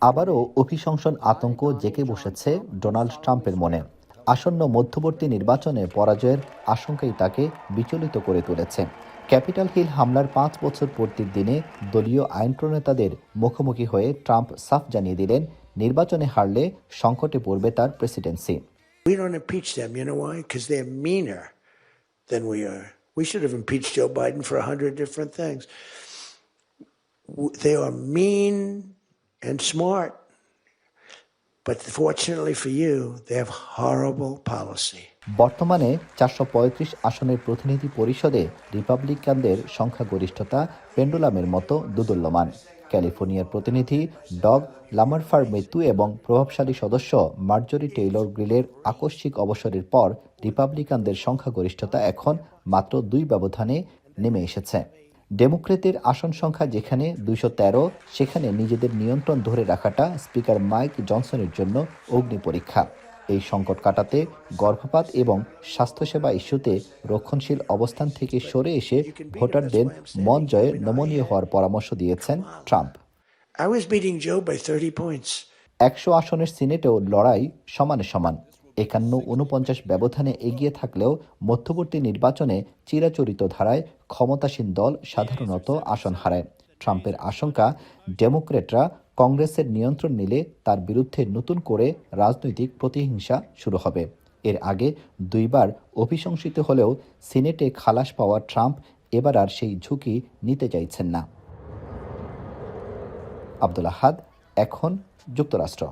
আবারও অভিশংসন আতঙ্ক জেঁকে বসেছে ডোনাল্ড ট্রাম্পের মনে। আসন্ন মধ্যবর্তী নির্বাচনে পরাজয়ের আশঙ্কাই তাকে বিচলিত করে তুলেছে। ক্যাপিটল হিল হামলার 5 বছর পূর্তির দিনে দলীয় আইন প্রণেতাদের মুখোমুখি হয়ে ট্রাম্প সাফ জানিয়ে দিলেন, নির্বাচনে হারলে সংকটে পড়বে তার Presidency. We don't impeach them. You know why? Because they're meaner than we are. We should have impeached Joe Biden for 100 different things. They are mean and smart. But fortunately for you, they have horrible policy. বর্তমানে 435 আসনের প্রতিনিধি পরিষদে রিপাবলিকানদের সংখ্যাগরিষ্ঠতা পেন্ডুলামের মতো দোদুল্যমান। ক্যালিফোর্নিয়ার প্রতিনিধি dog লামারফার মৃত্যু এবং প্রভাবশালী সদস্য মার্জরি টেইলর গ্রিলের আকস্মিক অবসরের পর রিপাবলিকানদের সংখ্যাগরিষ্ঠতা এখন মাত্র 2 ব্যবধানে নেমে এসেছে। ডেমোক্রেটদের আসন সংখ্যা যেখানে 213, সেখানে নিজেদের নিয়ন্ত্রণ ধরে রাখাটা স্পিকার মাইক জনসনের জন্য অগ্নি পরীক্ষা। এই সংকট কাটাতে গর্ভপাত এবং স্বাস্থ্যসেবা ইস্যুতে রক্ষণশীল অবস্থান থেকে সরে এসে ভোটারদের মন জয়ে নমনীয় হওয়ার পরামর্শ দিয়েছেন ট্রাম্প। 100 আসনের সিনেটেও লড়াই সমানে সমান। 51-49 ব্যবধানে এগিয়ে থাকলেও মধ্যবর্তী নির্বাচনে চিরাচরিত ধারায় ক্ষমতাসীন দল সাধারণত আসন হারায়। ট্রাম্পের আশঙ্কা, ডেমোক্রেটরা কংগ্রেসের নিয়ন্ত্রণ নিলে তার বিরুদ্ধে নতুন করে রাজনৈতিক প্রতিহিংসা শুরু হবে। এর আগে 2 বার অভিশংসিত হলেও সিনেটে খালাস পাওয়া ট্রাম্প এবার আর সেই ঝুঁকি নিতে চাইছেন না। আব্দুল আহাদ, এখন, যুক্তরাষ্ট্র।